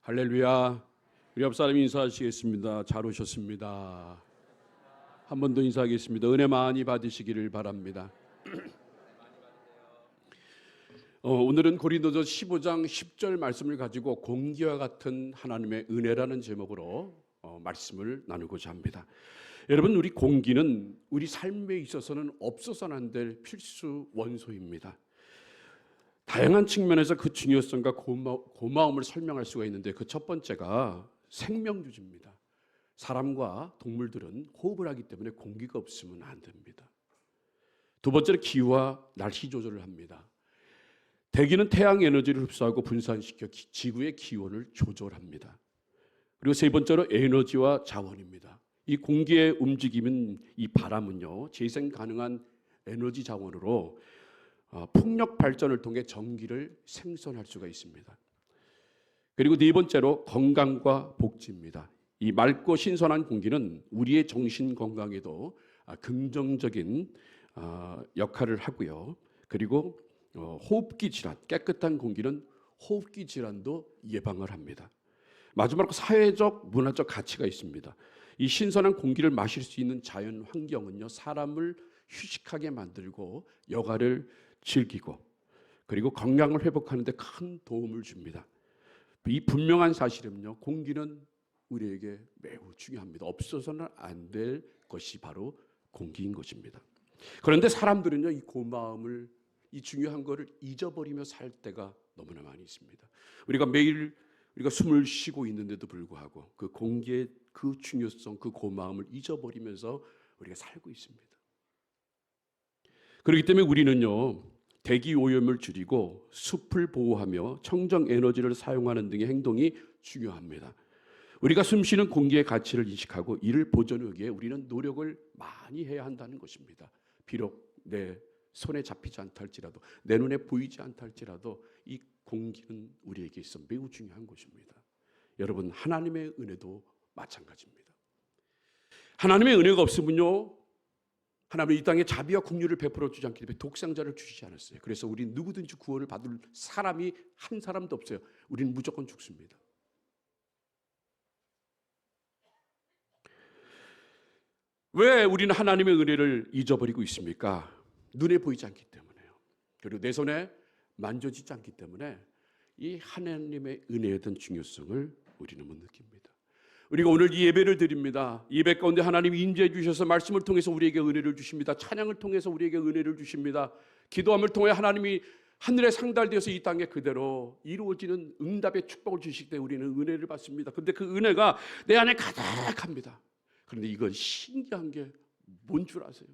할렐루야. 우리 옆사람 인사하시겠습니다. 잘 오셨습니다. 한 번 더 인사하겠습니다. 은혜 많이 받으시기를 바랍니다. 오늘은 고린도서 15장 10절 말씀을 가지고 공기와 같은 하나님의 은혜라는 제목으로 말씀을 나누고자 합니다. 여러분, 우리 공기는 우리 삶에 있어서는 없어서는 안 될 필수 원소입니다. 다양한 측면에서 그 중요성과 고마움을 설명할 수가 있는데 그 첫 번째가 생명유지입니다. 사람과 동물들은 호흡을 하기 때문에 공기가 없으면 안 됩니다. 두 번째로 기후와 날씨 조절을 합니다. 대기는 태양 에너지를 흡수하고 분산시켜 지구의 기온을 조절합니다. 그리고 세 번째로 에너지와 자원입니다. 이 공기의 움직임은 이 바람은요, 재생 가능한 에너지 자원으로 풍력 발전을 통해 전기를 생산할 수가 있습니다. 그리고 네 번째로 건강과 복지입니다. 이 맑고 신선한 공기는 우리의 정신 건강에도 긍정적인 역할을 하고요. 그리고 호흡기 질환, 깨끗한 공기는 호흡기 질환도 예방을 합니다. 마지막으로 사회적, 문화적 가치가 있습니다. 이 신선한 공기를 마실 수 있는 자연 환경은요, 사람을 휴식하게 만들고 여가를 즐기고 그리고 건강을 회복하는 데 큰 도움을 줍니다. 이 분명한 사실은요, 공기는 우리에게 매우 중요합니다. 없어서는 안 될 것이 바로 공기인 것입니다. 그런데 사람들은요, 이 고마움을, 이 중요한 것을 잊어버리며 살 때가 너무나 많이 있습니다. 우리가 매일 우리가 숨을 쉬고 있는데도 불구하고 그 공기의 그 중요성, 그 고마움을 잊어버리면서 우리가 살고 있습니다. 그렇기 때문에 우리는요, 대기 오염을 줄이고 숲을 보호하며 청정 에너지를 사용하는 등의 행동이 중요합니다. 우리가 숨쉬는 공기의 가치를 인식하고 이를 보존하기 위해 우리는 노력을 많이 해야 한다는 것입니다. 비록 내 손에 잡히지 않다 할지라도, 내 눈에 보이지 않다 할지라도 이 공기는 우리에게 있어 매우 중요한 것입니다. 여러분, 하나님의 은혜도 마찬가지입니다. 하나님의 은혜가 없으면요, 하나님은 이 땅에 자비와 긍휼을 베풀어 주지 않기 때문에 독생자를 주시지 않았어요. 그래서 우리 누구든지 구원을 받을 사람이 한 사람도 없어요. 우리는 무조건 죽습니다. 왜 우리는 하나님의 은혜를 잊어버리고 있습니까? 눈에 보이지 않기 때문에요. 그리고 내 손에 만져지지 않기 때문에 이 하나님의 은혜에 대한 중요성을 우리는 못 느낍니다. 우리가 오늘 이 예배를 드립니다. 예배 가운데 하나님이 인도해 주셔서 말씀을 통해서 우리에게 은혜를 주십니다. 찬양을 통해서 우리에게 은혜를 주십니다. 기도함을 통해 하나님이 하늘에 상달되어서 이 땅에 그대로 이루어지는 응답의 축복을 주실 때 우리는 은혜를 받습니다. 그런데 그 은혜가 내 안에 가득합니다. 그런데 이건 신기한 게 뭔 줄 아세요?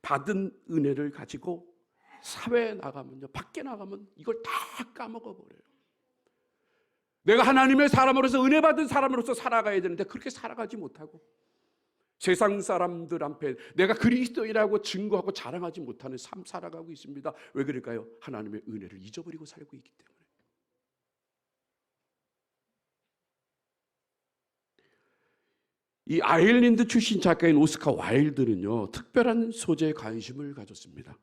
받은 은혜를 가지고 사회에 나가면요, 밖에 나가면 이걸 다 까먹어 버려요. 내가 하나님의 사람으로서 은혜 받은 사람으로서 살아가야 되는데 그렇게 살아가지 못하고 세상 사람들 앞에 내가 그리스도인이라고 증거하고 자랑하지 못하는 삶 살아가고 있습니다. 왜 그럴까요? 하나님의 은혜를 잊어버리고 살고 있기 때문에. 이 아일랜드 출신 작가인 오스카 와일드는요, 특별한 소재에 관심을 가졌습니다.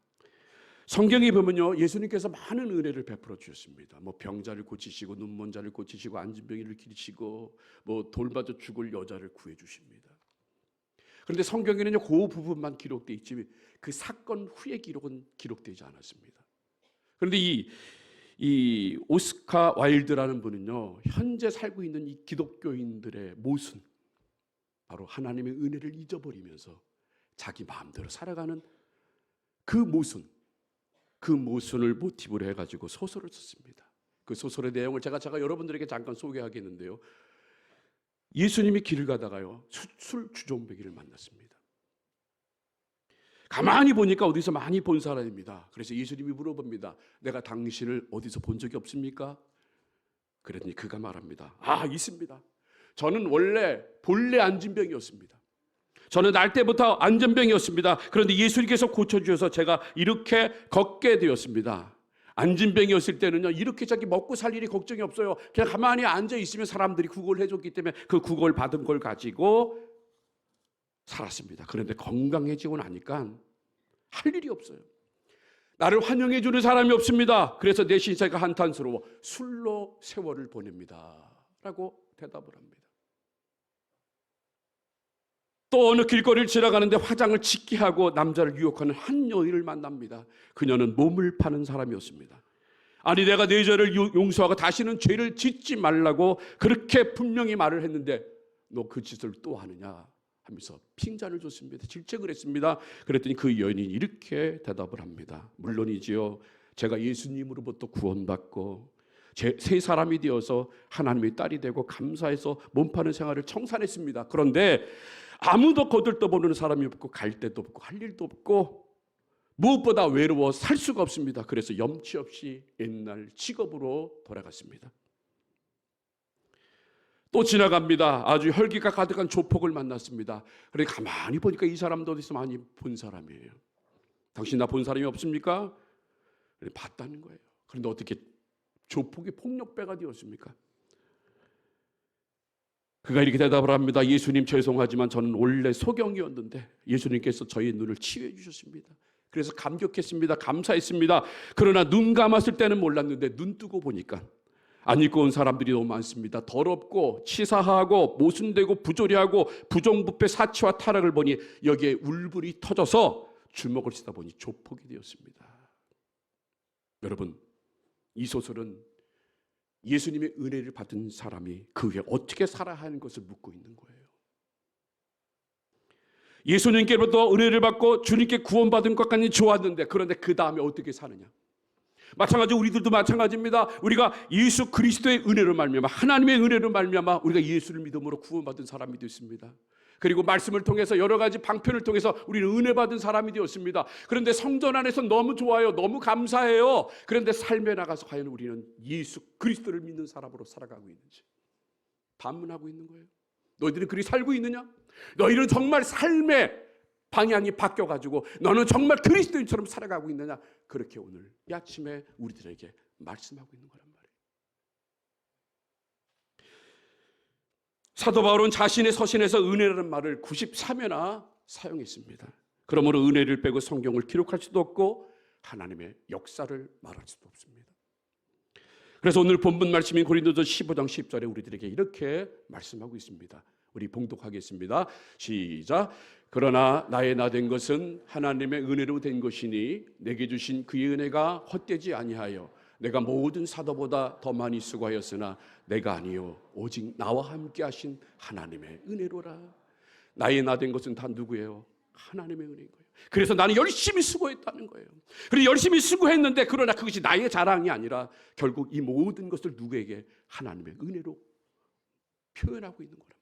성경에 보면요, 예수님께서 많은 은혜를 베풀어 주셨습니다. 뭐 병자를 고치시고 눈먼 자를 고치시고 앉은 병이를 기르시고 뭐 돌맞아 죽을 여자를 구해 주십니다. 그런데 성경에는요, 그 부분만 기록되어 있지 그 사건 후의 기록은 기록되지 않았습니다. 그런데 이 오스카 와일드라는 분은요, 현재 살고 있는 이 기독교인들의 모순, 바로 하나님의 은혜를 잊어버리면서 자기 마음대로 살아가는 그 모순을 모티브로 해가지고 소설을 썼습니다. 그 소설의 내용을 제가 여러분들에게 잠깐 소개하겠는데요. 예수님이 길을 가다가요, 술 주정뱅이를 만났습니다. 가만히 보니까 어디서 많이 본 사람입니다. 그래서 예수님이 물어봅니다. 내가 당신을 어디서 본 적이 없습니까? 그랬더니 그가 말합니다. 있습니다. 저는 원래 본래 안진병이었습니다. 저는 날 때부터 안진병이었습니다. 그런데 예수님께서 고쳐주셔서 제가 이렇게 걷게 되었습니다. 안진병이었을 때는요, 이렇게 자기 먹고 살 일이 걱정이 없어요. 그냥 가만히 앉아 있으면 사람들이 구걸을 해줬기 때문에 그 구걸 받은 걸 가지고 살았습니다. 그런데 건강해지고 나니까 할 일이 없어요. 나를 환영해 주는 사람이 없습니다. 그래서 내 신세가 한탄스러워 술로 세월을 보냅니다. 라고 대답을 합니다. 또 어느 길거리를 지나가는데 화장을 짙게 하고 남자를 유혹하는 한 여인을 만납니다. 그녀는 몸을 파는 사람이었습니다. 아니, 내가 네 죄를 용서하고 다시는 죄를 짓지 말라고 그렇게 분명히 말을 했는데 너 그 짓을 또 하느냐 하면서 핀잔을 줬습니다. 질책을 했습니다. 그랬더니 그 여인이 이렇게 대답을 합니다. 물론이지요. 제가 예수님으로부터 구원받고 새 사람이 되어서 하나님의 딸이 되고 감사해서 몸 파는 생활을 청산했습니다. 그런데 아무도 거들떠보는 사람이 없고 갈 데도 없고 할 일도 없고 무엇보다 외로워 살 수가 없습니다. 그래서 염치 없이 옛날 직업으로 돌아갔습니다. 또 지나갑니다. 아주 혈기가 가득한 조폭을 만났습니다. 그래 가만히 보니까 이 사람도 어디서 많이 본 사람이에요. 당신 나 본 사람이 없습니까? 그래, 봤다는 거예요. 그런데 어떻게 조폭이 폭력배가 되었습니까? 그가 이렇게 대답을 합니다. 예수님 죄송하지만 저는 원래 소경이었는데 예수님께서 저희 눈을 치유해 주셨습니다. 그래서 감격했습니다. 감사했습니다. 그러나 눈 감았을 때는 몰랐는데 눈 뜨고 보니까 안 입고 온 사람들이 너무 많습니다. 더럽고 치사하고 모순되고 부조리하고 부정부패 사치와 타락을 보니 여기에 울분이 터져서 주먹을 쓰다 보니 조폭이 되었습니다. 여러분, 이 소설은 예수님의 은혜를 받은 사람이 그 후에 어떻게 살아야 하는 것을 묻고 있는 거예요. 예수님께로부터 은혜를 받고 주님께 구원받은 것까지 좋았는데 그런데 그 다음에 어떻게 사느냐. 마찬가지로 우리들도 마찬가지입니다. 우리가 예수 그리스도의 은혜로 말미암아 하나님의 은혜로 말미암아 우리가 예수를 믿음으로 구원받은 사람이 되었습니다. 그리고 말씀을 통해서 여러 가지 방편을 통해서 우리는 은혜 받은 사람이 되었습니다. 그런데 성전 안에서 너무 좋아요. 너무 감사해요. 그런데 삶에 나가서 과연 우리는 예수 그리스도를 믿는 사람으로 살아가고 있는지 반문하고 있는 거예요. 너희들은 그렇게 살고 있느냐? 너희는 정말 삶의 방향이 바뀌어가지고 너는 정말 그리스도인처럼 살아가고 있느냐? 그렇게 오늘 이 아침에 우리들에게 말씀하고 있는 거란 말이에요. 사도 바울은 자신의 서신에서 은혜라는 말을 93회나 사용했습니다. 그러므로 은혜를 빼고 성경을 기록할 수도 없고 하나님의 역사를 말할 수도 없습니다. 그래서 오늘 본문 말씀인 고린도서 15장 10절에 우리들에게 이렇게 말씀하고 있습니다. 우리 봉독하겠습니다. 시작. 그러나 나의 나 된 것은 하나님의 은혜로 된 것이니 내게 주신 그의 은혜가 헛되지 아니하여 내가 모든 사도보다 더 많이 수고하였으나 내가 아니요 오직 나와 함께 하신 하나님의 은혜로라. 나의 나 된 것은 다 누구예요? 하나님의 은혜인 거예요. 그래서 나는 열심히 수고했다는 거예요. 그리고 열심히 수고했는데 그러나 그것이 나의 자랑이 아니라 결국 이 모든 것을 누구에게? 하나님의 은혜로 표현하고 있는 거란 말이에요.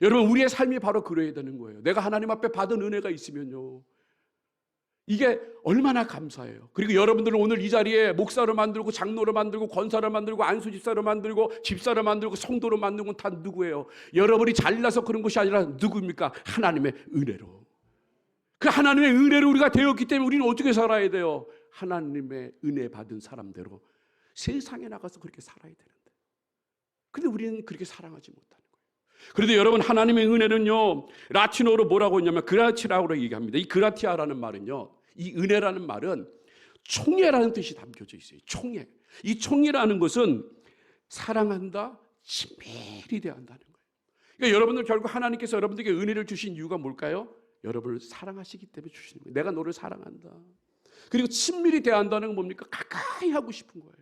여러분, 우리의 삶이 바로 그래야 되는 거예요. 내가 하나님 앞에 받은 은혜가 있으면요, 이게 얼마나 감사해요. 그리고 여러분들은 오늘 이 자리에 목사로 만들고 장로로 만들고 권사로 만들고 안수집사로 만들고 집사로 만들고 성도로 만든 건 다 누구예요? 여러분이 잘나서 그런 것이 아니라 누구입니까? 하나님의 은혜로. 그 하나님의 은혜로 우리가 되었기 때문에 우리는 어떻게 살아야 돼요? 하나님의 은혜 받은 사람대로 세상에 나가서 그렇게 살아야 되는데, 근데 우리는 그렇게 사랑하지 못하는 거예요. 그런데 여러분, 하나님의 은혜는요, 라틴어로 뭐라고 했냐면 그라티아라고 얘기합니다. 이 그라티아라는 말은요, 이 은혜라는 말은 총애라는 뜻이 담겨져 있어요. 총애. 이 총애라는 것은 사랑한다, 친밀히 대한다는 거예요. 그러니까 여러분들 결국 하나님께서 여러분들에게 은혜를 주신 이유가 뭘까요? 여러분을 사랑하시기 때문에 주시는 거예요. 내가 너를 사랑한다. 그리고 친밀히 대한다는 건 뭡니까? 가까이 하고 싶은 거예요.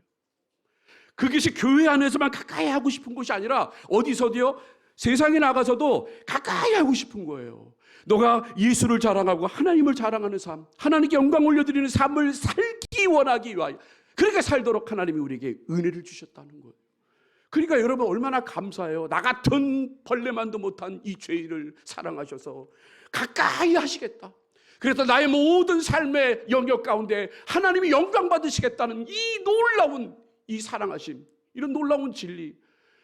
그것이 교회 안에서만 가까이 하고 싶은 것이 아니라 어디서도요, 세상에 나가서도 가까이 하고 싶은 거예요. 너가 예수를 자랑하고 하나님을 자랑하는 삶, 하나님께 영광 올려드리는 삶을 살기 원하기 위하여, 그러니까 살도록 하나님이 우리에게 은혜를 주셨다는 거예요. 그러니까 여러분 얼마나 감사해요. 나 같은 벌레만도 못한 이 죄인을 사랑하셔서 가까이 하시겠다. 그래서 나의 모든 삶의 영역 가운데 하나님이 영광 받으시겠다는 이 놀라운 이 사랑하심, 이런 놀라운 진리.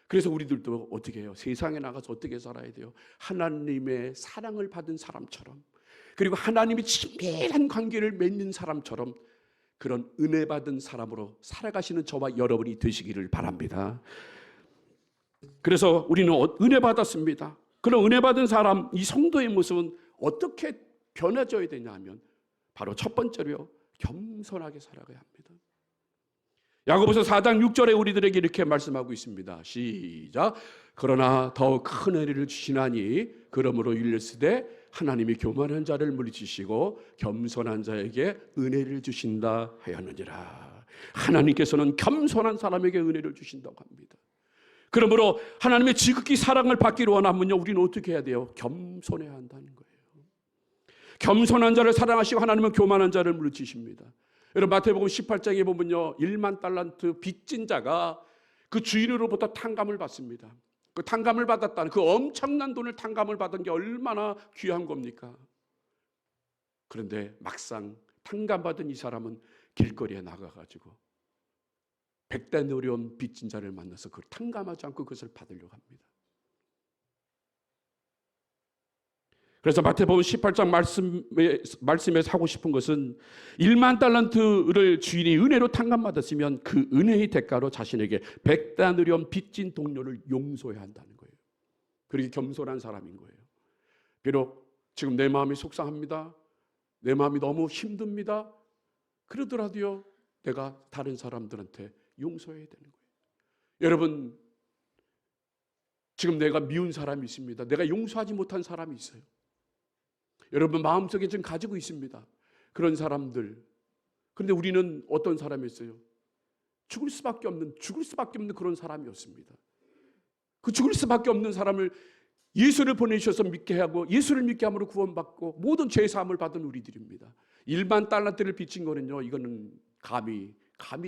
그래서 우리들도 어떻게 해요? 세상에 나가서 어떻게 살아야 돼요? 하나님의 사랑을 받은 사람처럼, 그리고 하나님이 친밀한 관계를 맺는 사람처럼 그런 은혜 받은 사람으로 살아가시는 저와 여러분이 되시기를 바랍니다. 그래서 우리는 은혜 받았습니다. 그런 은혜 받은 사람, 이 성도의 모습은 어떻게 변해져야 되냐 하면 바로 첫 번째로요, 겸손하게 살아가야 합니다. 야고보서 4장 6절에 우리들에게 이렇게 말씀하고 있습니다. 시작. 그러나 더욱 큰 은혜를 주시나니 그러므로 일렀으되 하나님이 교만한 자를 물리치시고 겸손한 자에게 은혜를 주신다 하였느니라. 하나님께서는 겸손한 사람에게 은혜를 주신다고 합니다. 그러므로 하나님의 지극히 사랑을 받기로 원하면요, 우리는 어떻게 해야 돼요? 겸손해야 한다는 거예요. 겸손한 자를 사랑하시고 하나님은 교만한 자를 물리치십니다. 여러분 마태복음 18장에 보면요, 1만 달란트 빚진 자가 그 주인으로부터 탕감을 받습니다. 그 탕감을 받았다는 그 엄청난 돈을 탕감을 받은 게 얼마나 귀한 겁니까? 그런데 막상 탕감받은 이 사람은 길거리에 나가가지고 100데나리온 빚진 자를 만나서 그걸 탕감하지 않고 그것을 받으려고 합니다. 그래서 마태복음 18장 말씀에서 하고 싶은 것은 1만 달란트를 주인이 은혜로 탕감받았으면 그 은혜의 대가로 자신에게 100데나리온 빚진 동료를 용서해야 한다는 거예요. 그렇게 겸손한 사람인 거예요. 비록 지금 내 마음이 속상합니다. 내 마음이 너무 힘듭니다. 그러더라도요, 내가 다른 사람들한테 용서해야 되는 거예요. 여러분, 지금 내가 미운 사람이 있습니다. 내가 용서하지 못한 사람이 있어요. 여러분 마음속에 지금 가지고 있습니다. 그런 사람들. 그런데 우리는 어떤 사람이었어요? 죽을 수밖에 없는 그런 사람이었습니다. 그 죽을 수밖에 없는 사람을 예수를 보내주셔서 믿게 하고 예수를 믿게 함으로 구원받고 모든 죄 사함을 받은 우리들입니다. 1만 달란트를 빚진 거는요, 이거는 감히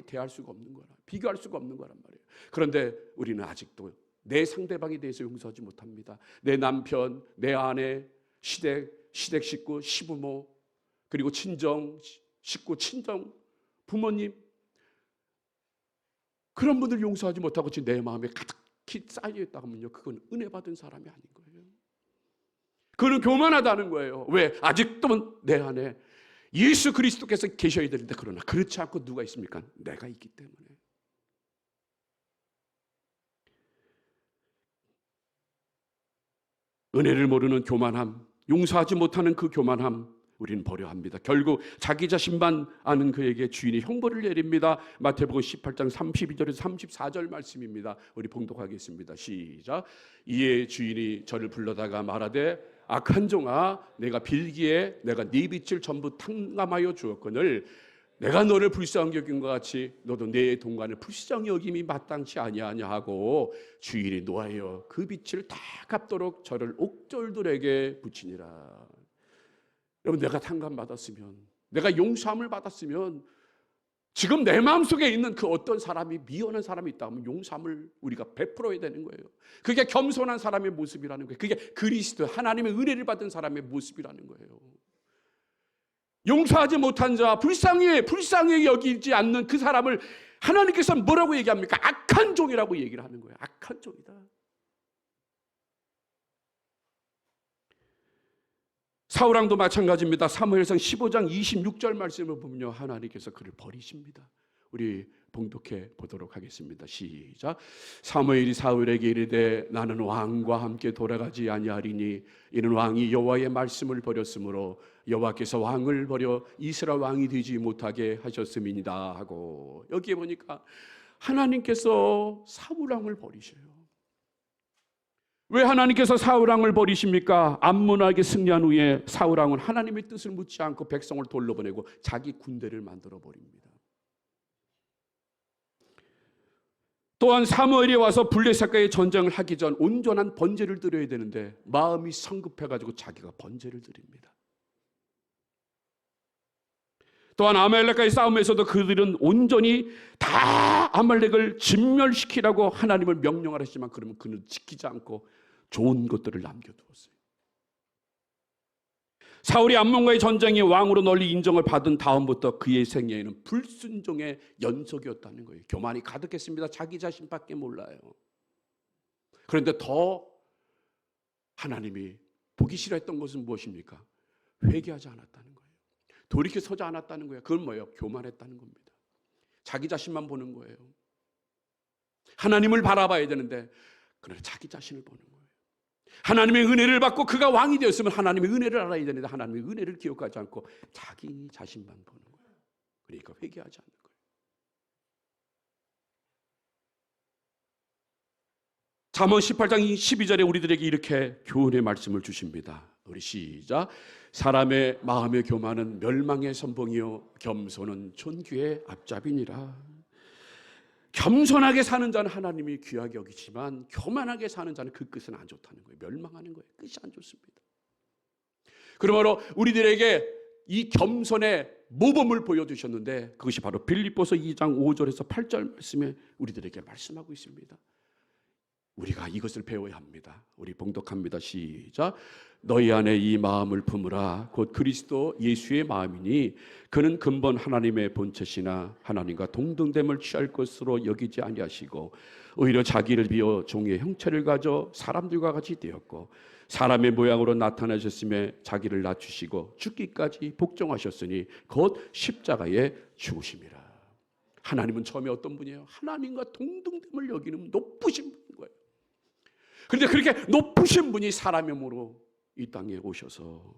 대할 수가 없는 거라, 비교할 수가 없는 거란 말이에요. 그런데 우리는 아직도 내 상대방에 대해서 용서하지 못합니다. 내 남편, 내 아내, 시댁 식구, 시부모, 그리고 친정 식구, 친정 부모님, 그런 분들 용서하지 못하고 지금 내 마음에 가득히 쌓여 있다고 하면요, 그건 은혜 받은 사람이 아닌 거예요. 그거는 교만하다는 거예요. 왜? 아직도 내 안에 예수 그리스도께서 계셔야 되는데, 그러나 그렇지 않고 누가 있습니까? 내가 있기 때문에. 은혜를 모르는 교만함, 용서하지 못하는 그 교만함, 우리는 버려야 합니다. 결국 자기 자신만 아는 그에게 주인이 형벌을 내립니다. 마태복음 18장 32절에서 34절 말씀입니다. 우리 봉독하겠습니다. 시작. 이에 주인이 저를 불러다가 말하되 악한 종아, 내가 빌기에 내가 네 빚을 전부 탕감하여 주었거늘 내가 너를 불쌍히 여긴 것 같이 너도 내 동관을 불쌍히 여김이 마땅치 아니하냐 하고 주인이 노하여 그 빚을 다 갚도록 저를 옥졸들에게 붙이니라. 여러분, 내가 탕감받았으면, 내가 용서함을 받았으면, 지금 내 마음속에 있는 그 어떤 사람이 미워하는 사람이 있다 하면 용서함을 우리가 베풀어야 되는 거예요. 그게 겸손한 사람의 모습이라는 거예요. 그게 그리스도 하나님의 은혜를 받은 사람의 모습이라는 거예요. 용서하지 못한 자, 불쌍히 여기지 않는 그 사람을 하나님께서 뭐라고 얘기합니까? 악한 종이라고 얘기를 하는 거예요. 악한 종이다. 사울왕도 마찬가지입니다. 사무엘상 15장 26절 말씀을 보면요, 하나님께서 그를 버리십니다. 우리 봉독해 보도록 하겠습니다. 시작. 사무엘이 사울에게 이르되 나는 왕과 함께 돌아가지 아니하리니 이는 왕이 여호와의 말씀을 버렸으므로 여호와께서 왕을 버려 이스라엘 왕이 되지 못하게 하셨음이니이다 하고, 여기에 보니까 하나님께서 사울왕을 버리셔요. 왜 하나님께서 사울왕을 버리십니까? 암몬에게 승리한 후에 사울왕은 하나님의 뜻을 묻지 않고 백성을 돌려보내고 자기 군대를 만들어 버립니다. 또한 사무엘이 와서 블레셋과의 전쟁을 하기 전 온전한 번제를 드려야 되는데 마음이 성급해가지고 자기가 번제를 드립니다. 또한 아말렉과의 싸움에서도 그들은 온전히 다 아말렉을 진멸시키라고 하나님을 명령하셨지만 그러면 그는 지키지 않고 좋은 것들을 남겨두었어요. 사울이 암몬과의 전쟁에 왕으로 널리 인정을 받은 다음부터 그의 생애에는 불순종의 연속이었다는 거예요. 교만이 가득했습니다. 자기 자신밖에 몰라요. 그런데 더 하나님이 보기 싫어했던 것은 무엇입니까? 회개하지 않았다는 거예요. 돌이켜서지 않았다는 거예요. 그건 뭐예요? 교만했다는 겁니다. 자기 자신만 보는 거예요. 하나님을 바라봐야 되는데 그러나 자기 자신을 보는 거예요. 하나님의 은혜를 받고 그가 왕이 되었으면 하나님의 은혜를 알아야 되는데 하나님의 은혜를 기억하지 않고 자기 자신만 보는 거예요. 그러니까 회개하지 않는 거예요. 잠언 18장 12절에 우리들에게 이렇게 교훈의 말씀을 주십니다. 우리 시작. 사람의 마음의 교만은 멸망의 선봉이요 겸손은 존귀의 앞잡이니라. 겸손하게 사는 자는 하나님이 귀하게 여기지만 교만하게 사는 자는 그 끝은 안 좋다는 거예요. 멸망하는 거예요. 끝이 안 좋습니다. 그러므로 우리들에게 이 겸손의 모범을 보여주셨는데 그것이 바로 빌립보서 2장 5절에서 8절 말씀에 우리들에게 말씀하고 있습니다. 우리가 이것을 배워야 합니다. 우리 봉독합니다. 시작. 너희 안에 이 마음을 품으라. 곧 그리스도 예수의 마음이니 그는 근본 하나님의 본체시나 하나님과 동등됨을 취할 것으로 여기지 아니하시고 오히려 자기를 비워 종의 형체를 가져 사람들과 같이 되었고 사람의 모양으로 나타나셨음에 자기를 낮추시고 죽기까지 복종하셨으니 곧 십자가에 죽으심이라. 하나님은 처음에 어떤 분이에요? 하나님과 동등됨을 여기는 높으신 분인 거예요. 그런데 그렇게 높으신 분이 사람의 몸으로 이 땅에 오셔서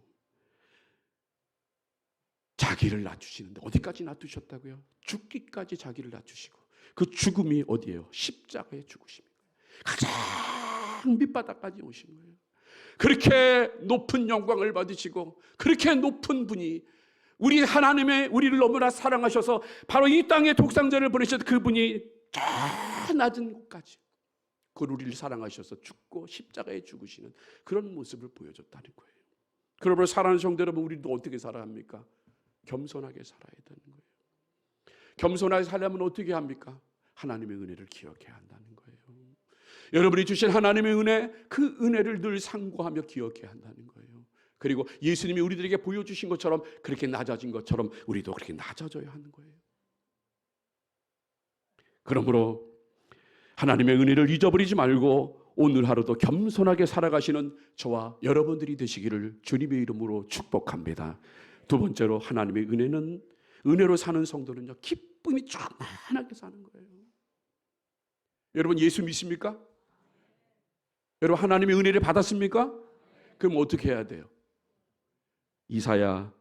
자기를 낮추시는데 어디까지 낮추셨다고요? 죽기까지 자기를 낮추시고 그 죽음이 어디예요? 십자가에 죽으십니다. 가장 밑바닥까지 오신 거예요. 그렇게 높은 영광을 받으시고 그렇게 높은 분이 우리 하나님의 우리를 너무나 사랑하셔서 바로 이 땅에 독생자를 보내셨던 그분이 저 낮은 곳까지 그 우리를 사랑하셔서 죽고 십자가에 죽으시는 그런 모습을 보여줬다는 거예요. 그러므로 사랑하는 성도 여러분, 우리도 어떻게 살아야 합니까? 겸손하게 살아야 되는 거예요. 겸손하게 살려면 어떻게 합니까? 하나님의 은혜를 기억해야 한다는 거예요. 여러분이 주신 하나님의 은혜, 그 은혜를 늘 상고하며 기억해야 한다는 거예요. 그리고 예수님이 우리들에게 보여주신 것처럼 그렇게 낮아진 것처럼 우리도 그렇게 낮아져야 하는 거예요. 그러므로 하나님의 은혜를 잊어버리지 말고 오늘 하루도 겸손하게 살아가시는 저와 여러분들이 되시기를 주님의 이름으로 축복합니다. 두 번째로 하나님의 은혜는 은혜로 사는 성도는요 기쁨이 충만하게 사는 거예요. 여러분 예수 믿습니까? 여러분 하나님의 은혜를 받았습니까? 그럼 어떻게 해야 돼요? 이사야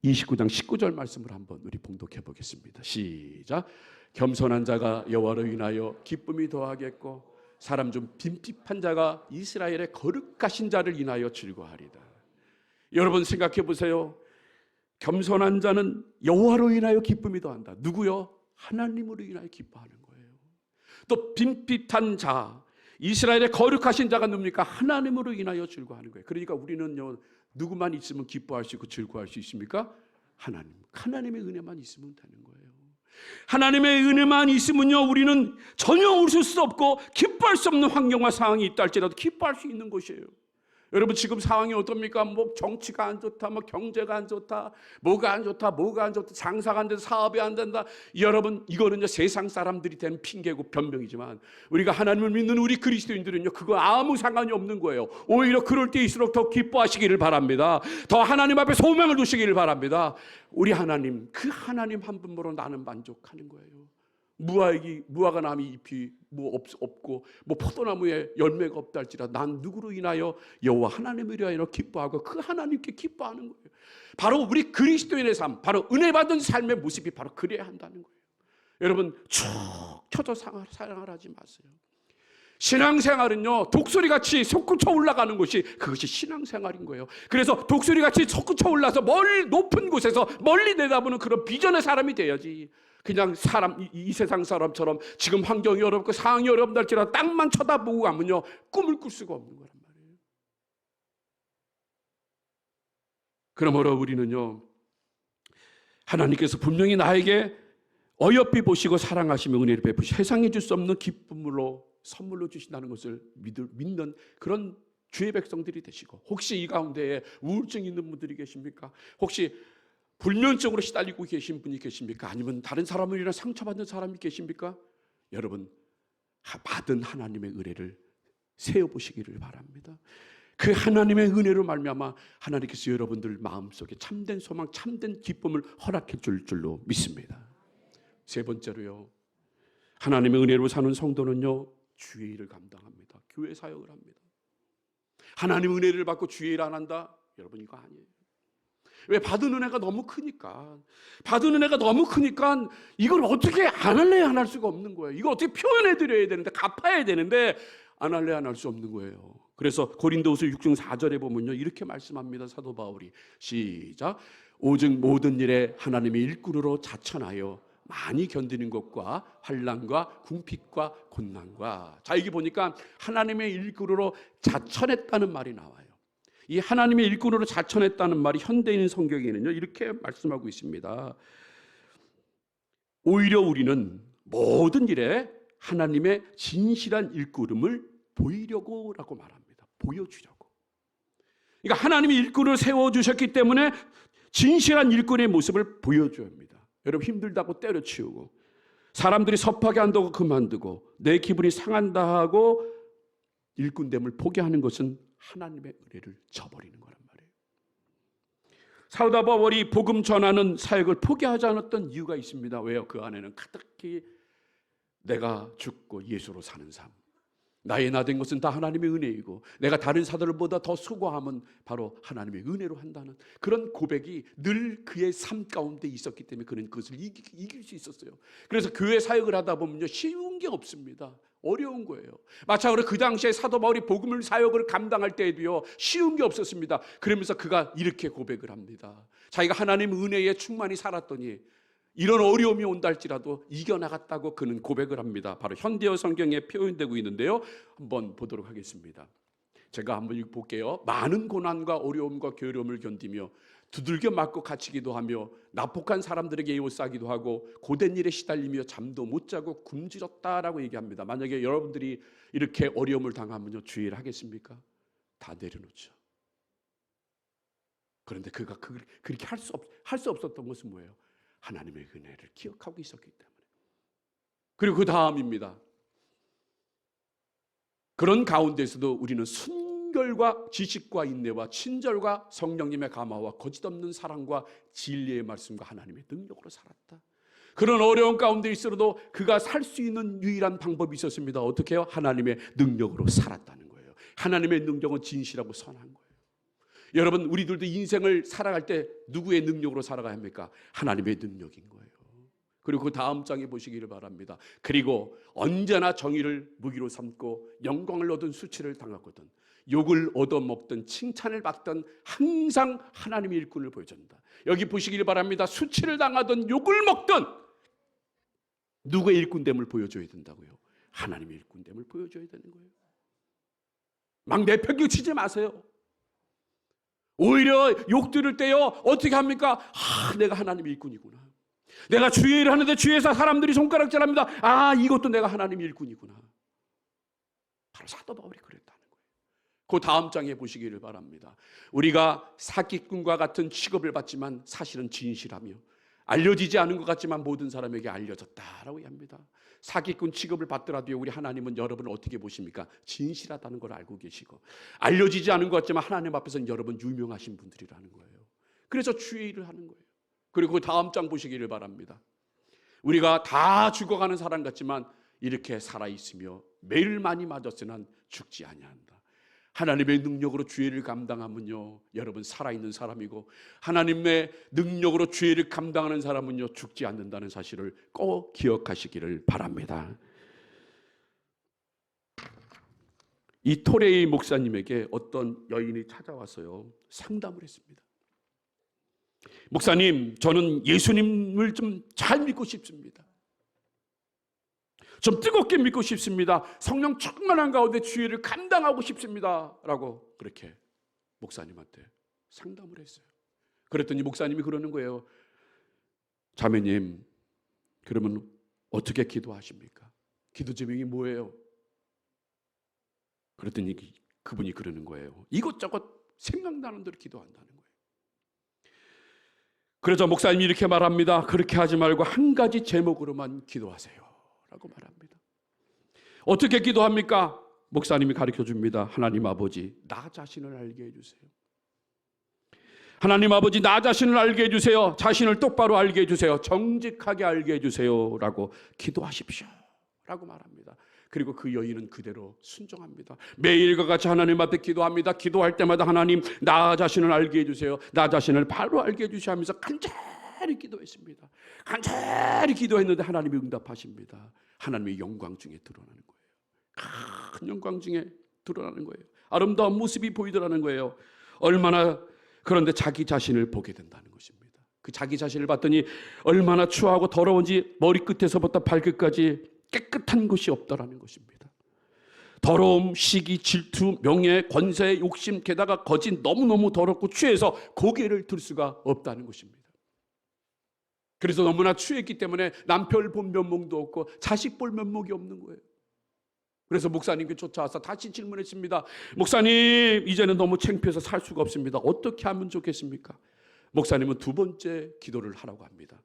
29장 19절 말씀을 한번 우리 봉독해 보겠습니다. 시작. 겸손한 자가 여호와로 인하여 기쁨이 더하겠고 사람 중 빈핍한 자가 이스라엘의 거룩하신 자를 인하여 즐거워하리다. 여러분 생각해 보세요. 겸손한 자는 여호와로 인하여 기쁨이 더한다. 누구요? 하나님으로 인하여 기뻐하는 거예요. 또 빈핍한 자, 이스라엘의 거룩하신 자가 누굽니까? 하나님으로 인하여 즐거워하는 거예요. 그러니까 우리는요 누구만 있으면 기뻐할 수 있고 즐거워할 수 있습니까? 하나님의 은혜만 있으면 되는 거예요. 하나님의 은혜만 있으면요 우리는 전혀 웃을 수 없고 기뻐할 수 없는 환경과 상황이 있다 할지라도 기뻐할 수 있는 것이에요. 여러분 지금 상황이 어떻습니까? 뭐 정치가 안 좋다, 뭐 경제가 안 좋다, 뭐가 안 좋다, 장사가 안 된다, 사업이 안 된다. 여러분 이거는요 세상 사람들이 된 핑계고 변명이지만 우리가 하나님을 믿는 우리 그리스도인들은요 그거 아무 상관이 없는 거예요. 오히려 그럴 때일수록 더 기뻐하시기를 바랍니다. 더 하나님 앞에 소망을 두시기를 바랍니다. 우리 하나님, 그 하나님 한 분으로 나는 만족하는 거예요. 무화과 나무 잎이 없고 포도나무에 열매가 없다 할지라도 난 누구로 인하여 여호와 하나님을 위하여 기뻐하고 그 하나님께 기뻐하는 거예요. 바로 우리 그리스도인의 삶, 바로 은혜 받은 삶의 모습이 바로 그래야 한다는 거예요. 여러분 축 쳐져 생활하지 마세요. 신앙생활은요 독수리같이 솟구쳐 올라가는 것이 그것이 신앙생활인 거예요. 그래서 독수리같이 솟구쳐 올라서 멀리 높은 곳에서 멀리 내다보는 그런 비전의 사람이 돼야지. 그냥 이 세상 사람처럼 지금 환경이 어렵고 상황이 어렵다 할지라도 땅만 쳐다보고 가면요 꿈을 꿀 수가 없는 거란 말이에요. 그러므로 우리는요 하나님께서 분명히 나에게 어여삐 보시고 사랑하시며 은혜를 베푸시 세상에 줄 수 없는 기쁨으로 선물로 주신다는 것을 믿는 그런 주의 백성들이 되시고, 혹시 이 가운데에 우울증 있는 분들이 계십니까? 혹시 불면증으로 시달리고 계신 분이 계십니까? 아니면 다른 사람을 위해 상처받는 사람이 계십니까? 여러분 받은 하나님의 은혜를 세어보시기를 바랍니다. 그 하나님의 은혜로 말미암아 하나님께서 여러분들 마음속에 참된 소망, 참된 기쁨을 허락해 줄 줄로 믿습니다. 세 번째로요, 하나님의 은혜로 사는 성도는요 주의 일을 감당합니다. 교회 사역을 합니다. 하나님의 은혜를 받고 주의 일 안 한다? 여러분 이거 아니에요. 왜? 받은 은혜가 너무 크니까. 받은 은혜가 너무 크니까 이걸 어떻게 안 할래 안 할 수가 없는 거예요. 이걸 어떻게 표현해 드려야 되는데, 갚아야 되는데 안 할래 안 할 수 없는 거예요. 그래서 고린도후서 6장 4절에 보면요, 이렇게 말씀합니다. 사도 바울이. 시작. 오직 모든 일에 하나님의 일꾼으로 자천하여 많이 견디는 것과 환난과 궁핍과 곤난과. 자, 여기 보니까 하나님의 일꾼으로 자천했다는 말이 나와요. 이 하나님의 일꾼으로 자천했다는 말이 현대인 성경에는요, 이렇게 말씀하고 있습니다. 오히려 우리는 모든 일에 하나님의 진실한 일꾼임을 보이려고라고 말합니다. 보여주려고. 그러니까 하나님이 일꾼을 세워주셨기 때문에 진실한 일꾼의 모습을 보여줘야 합니다. 여러분, 힘들다고 때려치우고, 사람들이 섭하게 한다고 그만두고, 내 기분이 상한다 하고 일꾼됨을 포기하는 것은 하나님의 은혜를 저버리는 거란 말이에요. 사도 바울이 복음 전하는 사역을 포기하지 않았던 이유가 있습니다. 왜요? 그 안에는 가득히 내가 죽고 예수로 사는 삶, 나의 나 된 것은 다 하나님의 은혜이고, 내가 다른 사도들보다 더 수고함은 바로 하나님의 은혜로 한다는 그런 고백이 늘 그의 삶 가운데 있었기 때문에 그는 그것을 이길 수 있었어요. 그래서 교회 사역을 하다 보면요, 쉬운 게 없습니다. 어려운 거예요. 마찬가지로 그 당시에 사도 바울이 복음을 사역을 감당할 때에도요, 쉬운 게 없었습니다. 그러면서 그가 이렇게 고백을 합니다. 자기가 하나님 은혜에 충만히 살았더니 이런 어려움이 온다 할지라도 이겨나갔다고 그는 고백을 합니다. 바로 현대어 성경에 표현되고 있는데요, 한번 보도록 하겠습니다. 제가 한번 읽어볼게요. 많은 고난과 어려움과 괴로움을 견디며 두들겨 맞고 갇히기도 하며 나폭한 사람들에게 에워싸기도 하고 고된 일에 시달리며 잠도 못 자고 굶주렸다라고 얘기합니다. 만약에 여러분들이 이렇게 어려움을 당하면요, 주의를 하겠습니까? 다 내려놓죠. 그런데 그가 그렇게 할 수 없었던 것은 뭐예요? 하나님의 은혜를 기억하고 있었기 때문에. 그리고 그 다음입니다. 그런 가운데서도 우리는 순결과 지식과 인내와 친절과 성령님의 감화와 거짓없는 사랑과 진리의 말씀과 하나님의 능력으로 살았다. 그런 어려운 가운데 있어도 그가 살 수 있는 유일한 방법이 있었습니다. 어떻게 해요? 하나님의 능력으로 살았다는 거예요. 하나님의 능력은 진실하고 선한 거예요. 여러분, 우리들도 인생을 살아갈 때 누구의 능력으로 살아가야 합니까? 하나님의 능력인 거예요. 그리고 그 다음 장에 보시기를 바랍니다. 그리고 언제나 정의를 무기로 삼고 영광을 얻은 수치를 당하거든 욕을 얻어먹든 칭찬을 받든 항상 하나님의 일꾼을 보여준다. 여기 보시기를 바랍니다. 수치를 당하든 욕을 먹든 누구의 일꾼됨을 보여줘야 된다고요? 하나님의 일꾼됨을 보여줘야 되는 거예요. 막 내팽개치지 마세요. 오히려 욕 들을 때요, 어떻게 합니까? 내가 하나님의 일꾼이구나. 내가 주의 일을 하는데 주위에서 사람들이 손가락질합니다. 이것도 내가 하나님의 일꾼이구나. 바로 사도 바울이 그랬다는 거예요. 그 다음 장에 보시기를 바랍니다. 우리가 사기꾼과 같은 취급을 받지만 사실은 진실하며 알려지지 않은 것 같지만 모든 사람에게 알려졌다라고 합니다. 사기꾼 취급을 받더라도 우리 하나님은 여러분을 어떻게 보십니까? 진실하다는 걸 알고 계시고, 알려지지 않은 것 같지만 하나님 앞에서는 여러분 유명하신 분들이라는 거예요. 그래서 주의 일을 하는 거예요. 그리고 다음 장 보시기를 바랍니다. 우리가 다 죽어가는 사람 같지만 이렇게 살아있으며 매일 많이 맞았으나 죽지 아니한다. 하나님의 능력으로 죄를 감당하면요, 여러분 살아있는 사람이고, 하나님의 능력으로 죄를 감당하는 사람은요, 죽지 않는다는 사실을 꼭 기억하시기를 바랍니다. 이 토레이 목사님에게 어떤 여인이 찾아와서요, 상담을 했습니다. 목사님, 저는 예수님을 좀 잘 믿고 싶습니다. 좀 뜨겁게 믿고 싶습니다. 성령 충만한 가운데 주의를 감당하고 싶습니다. 라고 그렇게 목사님한테 상담을 했어요. 그랬더니 목사님이 그러는 거예요. 자매님, 그러면 어떻게 기도하십니까? 기도 제목이 뭐예요? 그랬더니 그분이 그러는 거예요. 이것저것 생각나는 대로 기도한다는 거예요. 그래서 목사님이 이렇게 말합니다. 그렇게 하지 말고 한 가지 제목으로만 기도하세요 라고 말합니다. 어떻게 기도합니까? 목사님이 가르쳐 줍니다. 하나님 아버지, 나 자신을 알게 해주세요. 하나님 아버지, 나 자신을 알게 해주세요. 자신을 똑바로 알게 해주세요. 정직하게 알게 해주세요 라고 기도하십시오 라고 말합니다. 그리고 그 여인은 그대로 순종합니다. 매일과 같이 하나님 앞에 기도합니다. 기도할 때마다 하나님 나 자신을 알게 해주세요. 나 자신을 바로 알게 해주시오 하면서 간절히 기도했습니다. 간절히 기도했는데 하나님이 응답하십니다. 하나님의 영광 중에 드러나는 거예요. 큰 영광 중에 드러나는 거예요. 아름다운 모습이 보이더라는 거예요. 얼마나 그런데 자기 자신을 보게 된다는 것입니다. 그 자기 자신을 봤더니 얼마나 추하고 더러운지 머리끝에서부터 발끝까지 깨끗한 것이 없다라는 것입니다. 더러움, 시기, 질투, 명예, 권세, 욕심, 게다가 거짓 너무너무 더럽고 취해서 고개를 들 수가 없다는 것입니다. 그래서 너무나 취했기 때문에 남편 볼 면목도 없고 자식 볼 면목이 없는 거예요. 그래서 목사님께 쫓아와서 다시 질문했습니다. 목사님, 이제는 너무 창피해서 살 수가 없습니다. 어떻게 하면 좋겠습니까? 목사님은 두 번째 기도를 하라고 합니다.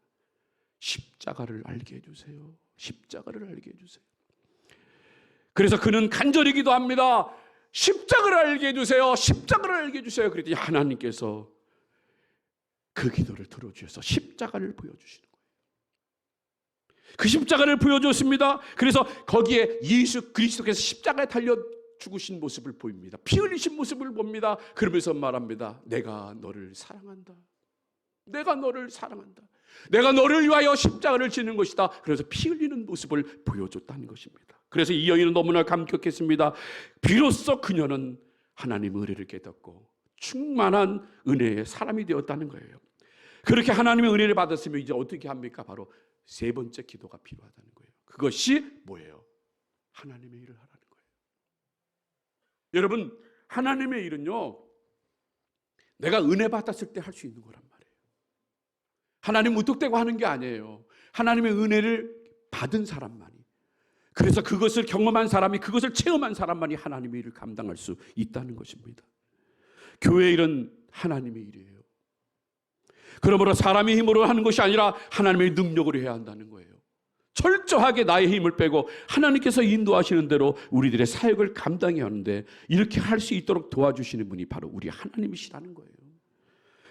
십자가를 알게 해주세요. 십자가를 알게 해주세요. 그래서 그는 간절히 기도합니다. 십자가를 알게 해주세요. 십자가를 알게 해주세요. 그랬더니 하나님께서 그 기도를 들어주셔서 십자가를 보여주시는 거예요. 그 십자가를 보여줬습니다. 그래서 거기에 예수 그리스도께서 십자가에 달려 죽으신 모습을 보입니다. 피 흘리신 모습을 봅니다. 그러면서 말합니다. 내가 너를 사랑한다. 내가 너를 사랑한다. 내가 너를 위하여 십자가를 지는 것이다. 그래서 피 흘리는 모습을 보여줬다는 것입니다. 그래서 이 여인은 너무나 감격했습니다. 비로소 그녀는 하나님의 은혜를 깨닫고 충만한 은혜의 사람이 되었다는 거예요. 그렇게 하나님의 은혜를 받았으면 이제 어떻게 합니까? 바로 세 번째 기도가 필요하다는 거예요. 그것이 뭐예요? 하나님의 일을 하라는 거예요. 여러분, 하나님의 일은요, 내가 은혜 받았을 때 할 수 있는 거란 말이에요. 하나님 무턱대고 하는 게 아니에요. 하나님의 은혜를 받은 사람만이, 그래서 그것을 경험한 사람이, 그것을 체험한 사람만이 하나님의 일을 감당할 수 있다는 것입니다. 교회 일은 하나님의 일이에요. 그러므로 사람의 힘으로 하는 것이 아니라 하나님의 능력으로 해야 한다는 거예요. 철저하게 나의 힘을 빼고 하나님께서 인도하시는 대로 우리들의 사역을 감당해야 하는데, 이렇게 할 수 있도록 도와주시는 분이 바로 우리 하나님이시라는 거예요.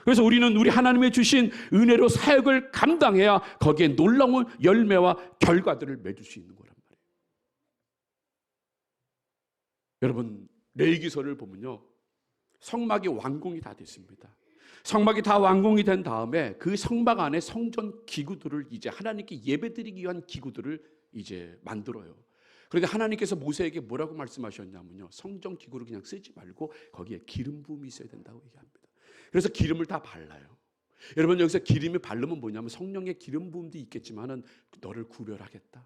그래서 우리는 우리 하나님의 주신 은혜로 사역을 감당해야 거기에 놀라운 열매와 결과들을 맺을 수 있는 거란 말이에요. 여러분, 레위기서를 보면요, 성막이 완공이 다 됐습니다. 성막이 다 완공이 된 다음에 그 성막 안에 성전 기구들을, 이제 하나님께 예배드리기 위한 기구들을 이제 만들어요. 그런데 하나님께서 모세에게 뭐라고 말씀하셨냐면요, 성전 기구를 그냥 쓰지 말고 거기에 기름 부음이 있어야 된다고 얘기합니다. 그래서 기름을 다 발라요. 여러분, 여기서 기름이 바르면 뭐냐면 성령의 기름 부음도 있겠지만은 너를 구별하겠다.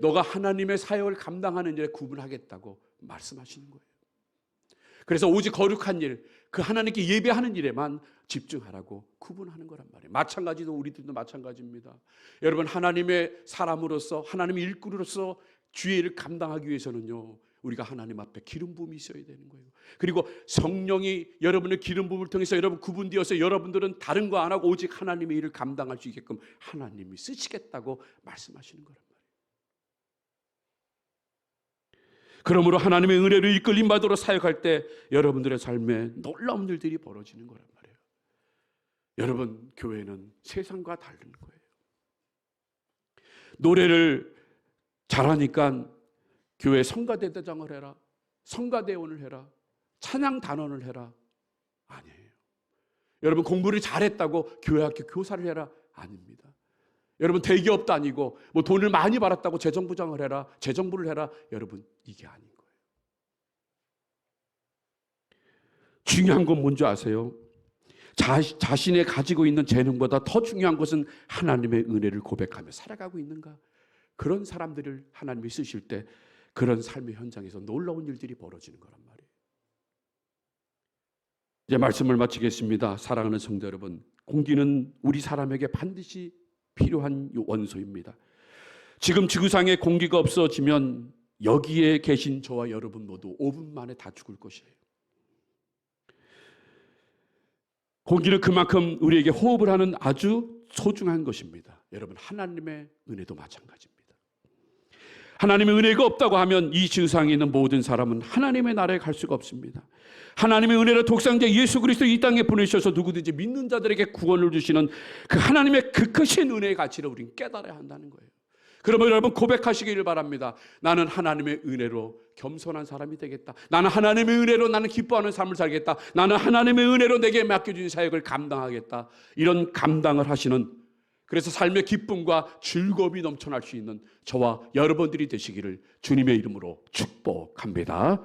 너가 하나님의 사역을 감당하는 일에 구분하겠다고 말씀하시는 거예요. 그래서 오직 거룩한 일, 그 하나님께 예배하는 일에만 집중하라고 구분하는 거란 말이에요. 마찬가지로 우리들도 마찬가지입니다. 여러분, 하나님의 사람으로서, 하나님의 일꾼으로서 주의 일을 감당하기 위해서는요, 우리가 하나님 앞에 기름 부음이 있어야 되는 거예요. 그리고 성령이 여러분의 기름 부음을 통해서 여러분 구분되어서 여러분들은 다른 거 안 하고 오직 하나님의 일을 감당할 수 있게끔 하나님이 쓰시겠다고 말씀하시는 거란 말이에요. 그러므로 하나님의 은혜를 이끌림 받으러 사역할 때 여러분들의 삶에 놀라운 일들이 벌어지는 거란 말이에요. 여러분, 교회는 세상과 다른 거예요. 노래를 잘하니까 교회 성가대대장을 해라, 성가대원을 해라, 찬양 단원을 해라, 아니에요. 여러분, 공부를 잘했다고 교회 학교 교사를 해라, 아닙니다. 여러분, 대기업 다니고 뭐 돈을 많이 벌었다고 재정부장을 해라, 재정부를 해라, 여러분, 이게 아닌 거예요. 중요한 건 뭔지 아세요? 자신의 가지고 있는 재능보다 더 중요한 것은 하나님의 은혜를 고백하며 살아가고 있는가? 그런 사람들을 하나님이 쓰실 때 그런 삶의 현장에서 놀라운 일들이 벌어지는 거란 말이에요. 이제 말씀을 마치겠습니다. 사랑하는 성도 여러분, 공기는 우리 사람에게 반드시 필요한 원소입니다. 지금 지구상에 공기가 없어지면 여기에 계신 저와 여러분 모두 5분 만에 다 죽을 것이에요. 공기는 그만큼 우리에게 호흡을 하는 아주 소중한 것입니다. 여러분, 하나님의 은혜도 마찬가지입니다. 하나님의 은혜가 없다고 하면 이 지구상에 있는 모든 사람은 하나님의 나라에 갈 수가 없습니다. 하나님의 은혜로 독생자 예수 그리스도 이 땅에 보내셔서 누구든지 믿는 자들에게 구원을 주시는 그 하나님의 그 크신 은혜의 가치를 우리는 깨달아야 한다는 거예요. 그러면 여러분 고백하시기를 바랍니다. 나는 하나님의 은혜로 겸손한 사람이 되겠다. 나는 하나님의 은혜로 나는 기뻐하는 삶을 살겠다. 나는 하나님의 은혜로 내게 맡겨진 사역을 감당하겠다. 이런 감당을 하시는, 그래서 삶의 기쁨과 즐거움이 넘쳐날 수 있는 저와 여러분들이 되시기를 주님의 이름으로 축복합니다.